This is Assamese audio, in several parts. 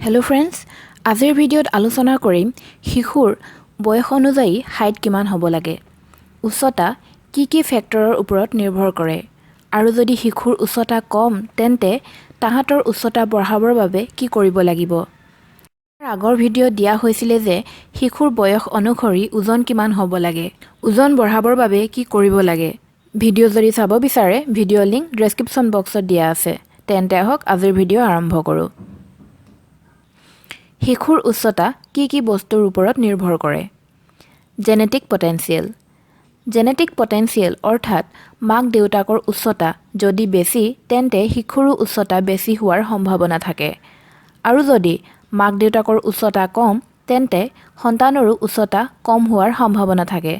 Hello friends, আজিৰ ভিডিঅ'ত আলোচনা কৰিম শিশুৰ বয়স অনুযায়ী হাইট কিমান হ'ব লাগে। উচ্চতা কি ফেক্টৰৰ ওপৰত নিৰ্ভৰ কৰে আৰু যদি শিশুৰ উচ্চতা কম তেন্তে তাহাঁতৰ উচ্চতা বঢ়াবৰ বাবে কি কৰিব লাগিব। আগৰ ভিডিঅ'ত দিয়া হৈছিল যে শিশুৰ বয়স অনুসৰি ওজন কিমান হ'ব লাগে, ওজন বঢ়াবৰ বাবে কি কৰিব লাগে। ভিডিঅ' যদি চাব বিচাৰে ভিডিঅ' লিংক ডেছক্ৰিপশ্যন বক্সত দিয়া আছে। তেন্তে আহক আজিৰ ভিডিঅ' আৰম্ভ কৰোঁ। শিশুৰ উচ্চতা কি বস্তুৰ ওপৰত নিৰ্ভৰ কৰে। Genetic potential. জেনেটিক পটেনচিয়েল অৰ্থাৎ মাক দেউতাকৰ উচ্চতা যদি বেছি তেন্তে শিশুৰো উচ্চতা বেছি হোৱাৰ সম্ভাৱনা থাকে আৰু যদি মাক দেউতাকৰ উচ্চতা কম তেন্তে সন্তানৰো উচ্চতা কম হোৱাৰ সম্ভাৱনা থাকে।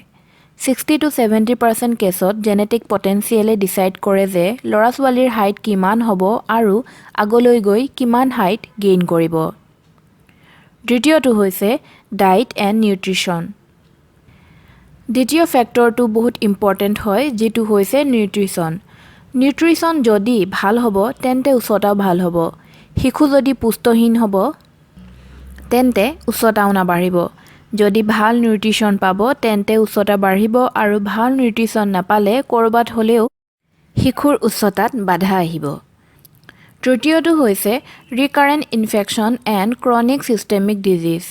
60 to 70% কেছত জেনেটিক পটেনচিয়েলে ডিচাইড কৰে যে ল'ৰা ছোৱালীৰ হাইট কিমান হ'ব আৰু আগলৈ গৈ কিমান হাইট গেইন কৰিব। দ্বিতীয়টো হৈছে ডায়েট এণ্ড নিউট্ৰিশ্যন। দ্বিতীয় ফেক্টৰটো বহুত ইম্পৰ্টেণ্ট হয়, যিটো হৈছে নিউট্ৰিশ্যন। নিউট্ৰিশ্যন যদি ভাল হ'ব তেন্তে উচ্চতাও ভাল হ'ব। শিশু যদি পুষ্টিহীন হ'ব তেন্তে উচ্চতাও নাবাঢ়িব। যদি ভাল নিউট্ৰিশ্যন পাব তেন্তে উচ্চতা বাঢ়িব আৰু ভাল নিউট্ৰিশ্যন নাপালে ক'ৰবাত হ'লেও শিশুৰ উচ্চতাত বাধা আহিব। তৃতীয়টো হৈছে recurrent infection and chronic systemic disease.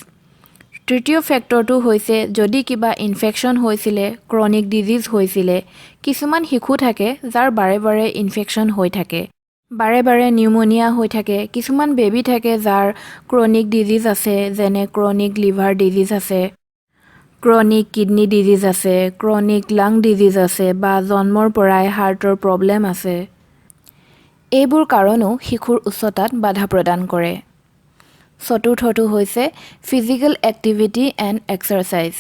তৃতীয় ফেক্টৰটো হৈছে যদি কিবা ইনফেকশ্যন হৈছিলে, ক্ৰনিক ডিজিজ হৈছিলে। কিছুমান শিশু থাকে যাৰ বাৰে বাৰে ইনফেকশ্যন হৈ থাকে, বাৰে বাৰে নিউমনিয়া হৈ থাকে। কিছুমান বেবী থাকে যাৰ ক্ৰনিক ডিজিজ আছে, যেনে ক্ৰনিক লিভাৰ ডিজিজ আছে, ক্ৰনিক কিডনী ডিজিজ আছে, ক্ৰনিক লাং ডিজিজ আছে বা জন্মৰ পৰাই হাৰ্টৰ প্ৰব্লেম আছে। এইবোৰ কাৰণেও শিশুৰ উচ্চতাত বাধা প্ৰদান কৰে। চতুৰ্থটো হৈছে ফিজিকেল এক্টিভিটি এণ্ড এক্সাৰচাইজ।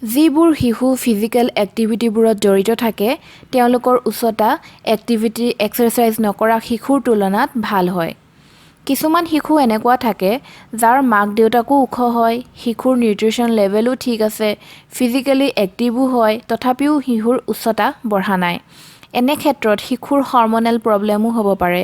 যিবোৰ শিশু ফিজিকেল এক্টিভিটিবোৰত জড়িত থাকে তেওঁলোকৰ উচ্চতা এক্টিভিটি এক্সাৰচাইজ নকৰা শিশুৰ তুলনাত ভাল হয়। কিছুমান শিশু এনেকুৱা থাকে যাৰ মাক দেউতাকো ওখ হয়, শিশুৰ নিউট্ৰিশ্যন লেভেলো ঠিক আছে, ফিজিকেলি এক্টিভো হয়, তথাপিও শিশুৰ উচ্চতা বঢ়া নাই। এনে ক্ষেত্ৰত শিশুৰ হৰমনেল প্ৰব্লেমো হ'ব পাৰে।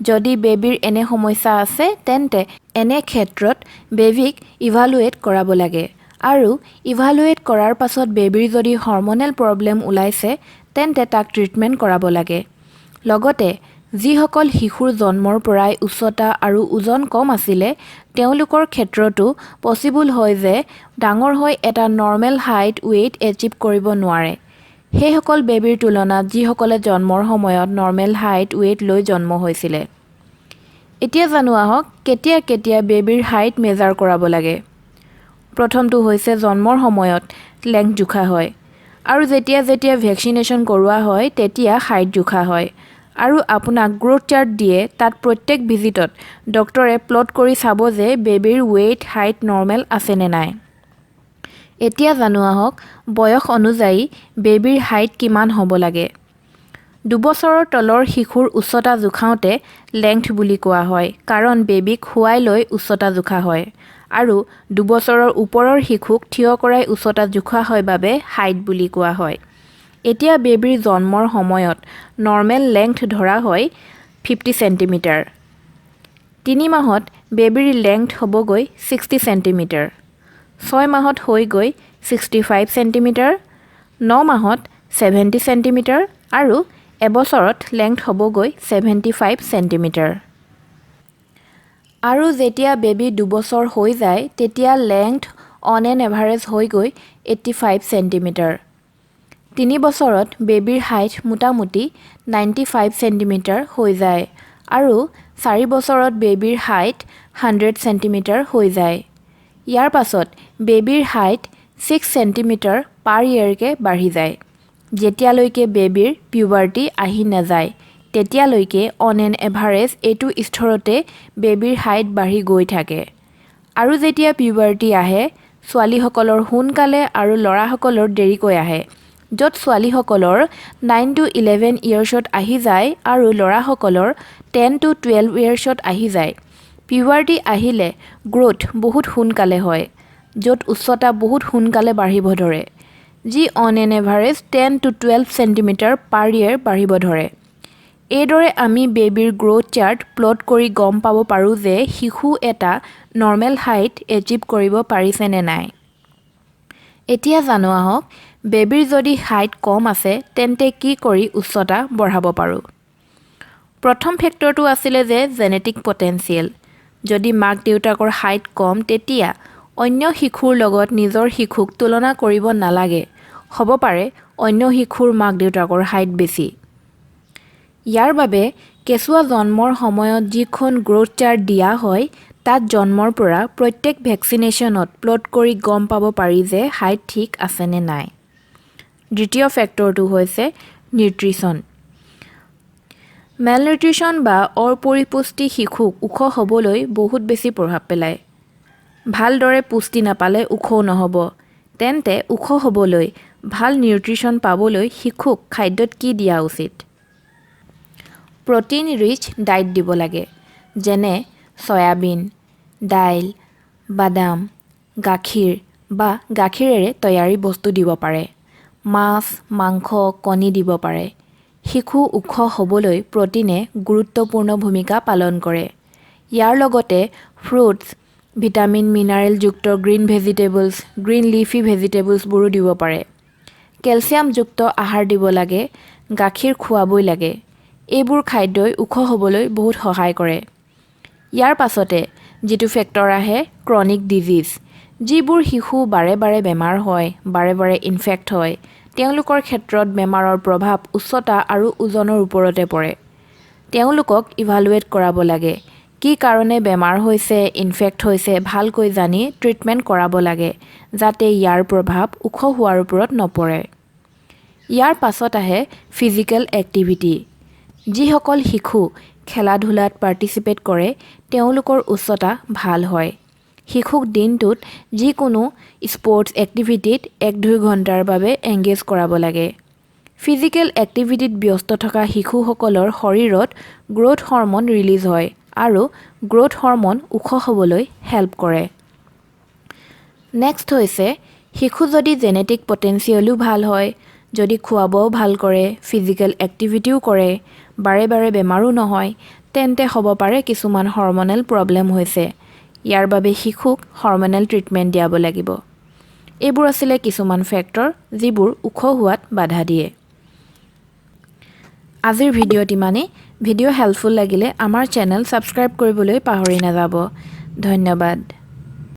যদি বেবীৰ এনে সমস্যা আছে তেন্তে এনে ক্ষেত্ৰত বেবীক ইভালুৱেট কৰাব লাগে আৰু ইভালুৱেট কৰাৰ পাছত বেবীৰ যদি হৰমনেল প্ৰব্লেম ওলাইছে তেন্তে তাক ট্ৰিটমেণ্ট কৰাব লাগে। লগতে যিসকল শিশুৰ জন্মৰ পৰাই উচ্চতা আৰু ওজন কম আছিলে তেওঁলোকৰ ক্ষেত্ৰতো পচিবল হয় যে ডাঙৰ হৈ এটা নৰ্মেল হাইট ৱেইট এচিভ কৰিব নোৱাৰে। সেইসকল বেবীৰ তুলনাত যিসকলে জন্মৰ সময়ত নৰ্মেল হাইট ৱেইট লৈ জন্ম হৈছিলে। এতিয়া জানো আহক কেতিয়া বেবীৰ হাইট মেজাৰ কৰাব লাগে। প্ৰথমটো হৈছে জন্মৰ সময়ত লেংথ জোখা হয় আৰু যেতিয়া ভেকচিনেশ্যন কৰোৱা হয় তেতিয়া হাইট জোখা হয় আৰু আপোনাক গ্ৰোথ চাৰ্ট দিয়ে। তাত প্ৰত্যেক ভিজিটত ডক্টৰে প্লট কৰি চাব যে বেবীৰ ৱেইট হাইট নৰ্মেল আছেনে নাই। এতিয়া জানো আহক বয়স অনুযায়ী বেবীৰ হাইট কিমান হ'ব লাগে। 2 বছৰৰ তলৰ শিশুৰ উচ্চতা জোখাওঁতে লেংথ বুলি কোৱা হয়, কাৰণ বেবীক শুৱাই লৈ উচ্চতা জোখা হয় আৰু 2 বছৰৰ ওপৰৰ শিশুক থিয় কৰাই উচ্চতা জোখা হয় বাবে হাইট বুলি কোৱা হয়। এতিয়া বেবীৰ জন্মৰ সময়ত নৰ্মেল লেংথ ধৰা হয় 50 চেণ্টিমিটাৰ। 3 মাহত বেবীৰ লেংথ হ'বগৈ 60 চেণ্টিমিটাৰ, 6 মাহত হৈ গৈ 65 চেণ্টিমিটাৰ, 9 মাহত 70 চেণ্টিমিটাৰ আৰু এবছৰত লেংথ হ'বগৈ 75 চেণ্টিমিটাৰ। আৰু যেতিয়া বেবী 2 বছৰ হৈ যায় তেতিয়া লেংথ অন এন এভাৰেজ হৈ গৈ 85 চেণ্টিমিটাৰ। 3 বছৰত বেবীৰ হাইট মোটামুটি 95 চেণ্টিমিটাৰ হৈ যায় আৰু 4 বছৰত বেবীৰ হাইট 100 চেণ্টিমিটাৰ হৈ যায়। ইয়াৰ পাছত বেবীৰ হাইট 6 চেণ্টিমিটাৰ পাৰ ইয়েৰকৈ বাঢ়ি যায়। যেতিয়ালৈকে বেবীৰ পিউবাৰ্টি আহি নাযায় তেতিয়ালৈকে অন এন এভাৰেজ এইটো স্তৰতে বেবীৰ হাইট বাঢ়ি গৈ থাকে আৰু যেতিয়া পিউবাৰ্টি আহে ছোৱালীসকলৰ সোনকালে আৰু ল'ৰাসকলৰ দেৰিকৈ আহে, য'ত ছোৱালীসকলৰ 9 to 11 ইয়েৰ্ছত আহি যায় আৰু ল'ৰাসকলৰ 10 to 12 ইয়েৰ্ছত আহি যায়। পিউবাৰ্টি আহিলে গ্ৰোথ বহুত সোনকালে হয়, য'ত উচ্চতা বহুত সোনকালে বাঢ়িব ধৰে, যি on an average 10 to 12 centimetre per year বাঢ়িব ধৰে। এইদৰে আমি বেবীৰ গ্ৰোথ চাৰ্ট প্লট কৰি গম পাব পাৰোঁ যে শিশু এটা নৰ্মেল হাইট এচিভ কৰিব পাৰিছে নে নাই। এতিয়া জানো আহক বেবীৰ যদি হাইট কম আছে তেন্তে কি কৰি উচ্চতা বঢ়াব পাৰোঁ। প্ৰথম ফেক্টৰটো আছিলে যে জেনেটিক পটেনচিয়েল। যদি মাক দেউতাকৰ হাইট কম তেতিয়া অন্য শিশুৰ লগত নিজৰ শিশুক তুলনা কৰিব নালাগে। হ'ব পাৰে অন্য শিশুৰ মাক দেউতাকৰ হাইট বেছি। ইয়াৰ বাবে কেঁচুৱা জন্মৰ সময়ত যিখন গ্ৰোথ চাৰ্ট দিয়া হয় তাত জন্মৰ পৰা প্ৰত্যেক ভেকচিনেশ্যনত প্লট কৰি গম পাব পাৰি যে হাইট ঠিক আছেনে নাই। দ্বিতীয় ফেক্টৰটো হৈছে নিউট্ৰিশ্যন। মেলনিউট্ৰিশ্যন বা অপৰিপুষ্টি শিশুক ওখ হ'বলৈ বহুত বেছি প্ৰভাৱ পেলায়। ভালদৰে পুষ্টি নাপালে ওখও নহ'ব। তেন্তে ওখ হ'বলৈ ভাল নিউট্ৰিশ্যন পাবলৈ শিশুক খাদ্যত কি দিয়া উচিত? প্ৰটিন ৰিচ ডায়েট দিব লাগে, যেনে চয়াবিন, দাইল, বাদাম, গাখীৰ বা গাখীৰেৰে তৈয়াৰী বস্তু দিব পাৰে। মাছ, মাংস, কণী দিব পাৰে। শিশু ওখ হ'বলৈ প্ৰটিনে গুৰুত্বপূৰ্ণ ভূমিকা পালন কৰে। ইয়াৰ লগতে ফ্ৰুটছ, ভিটামিন মিনাৰেলযুক্ত গ্ৰীণ ভেজিটেবলছ, গ্ৰীণ লিফি ভেজিটেবলছবোৰো দিব পাৰে। কেলছিয়ামযুক্ত আহাৰ দিব লাগে, গাখীৰ খুৱাবই লাগে। এইবোৰ খাদ্যই ওখ হ'বলৈ বহুত সহায় কৰে। ইয়াৰ পাছতে যিটো ফেক্টৰ আহে ক্ৰনিক ডিজিজ। যিবোৰ শিশু বাৰে বাৰে বেমাৰ হয়, বাৰে বাৰে ইনফেক্ট হয়, তেওঁলোকৰ ক্ষেত্ৰত বেমাৰৰ প্ৰভাৱ উচ্চতা আৰু ওজনৰ ওপৰতে পৰে। তেওঁলোকক ইভালুৱেট কৰাব লাগে। কি কাৰণে বেমাৰ হৈছে, ইনফেক্ট হৈছে ভালকৈ জানি ট্ৰিটমেণ্ট কৰাব লাগে, যাতে ইয়াৰ প্ৰভাৱ ওখ হোৱাৰ ওপৰত নপৰে। ইয়াৰ পাছত আহে ফিজিকেল এক্টিভিটি। যিসকল শিশু খেলা ধূলাত পাৰ্টিচিপেট কৰে তেওঁলোকৰ উচ্চতা ভাল হয়। শিশুক দিনটোত যিকোনো স্পৰ্টছ এক্টিভিটিত 1-2 ঘণ্টাৰ বাবে এংগেজ কৰাব লাগে। ফিজিকেল এক্টিভিটিত ব্যস্ত থকা শিশুসকলৰ শৰীৰত গ্ৰোথ হৰম'ন ৰিলিজ হয় আৰু গ্ৰোথ হৰম'ন ওখ হ'বলৈ হেল্প কৰে। নেক্সট হৈছে শিশু যদি জেনেটিক পটেনচিয়েলো ভাল হয়, যদি খোৱা-বোৱাও ভাল কৰে, ফিজিকেল এক্টিভিটিও কৰে, বাৰে বাৰে বেমাৰো নহয়, তেন্তে হ'ব পাৰে কিছুমান হৰম'নেল প্ৰব্লেম হৈছে। ইয়াৰ বাবে শিশুক হৰম'নেল ট্ৰিটমেণ্ট দিয়াব লাগিব। এইবোৰ আছিলে কিছুমান ফেক্টৰ যিবোৰ ওখ হোৱাত বাধা দিয়ে। আজিৰ ভিডিঅ'ত ইমানেই। ভিডিঅ' হেল্পফুল লাগিলে আমাৰ চেনেল ছাবস্ক্ৰাইব কৰিবলৈ পাহৰি নাযাব। ধন্যবাদ।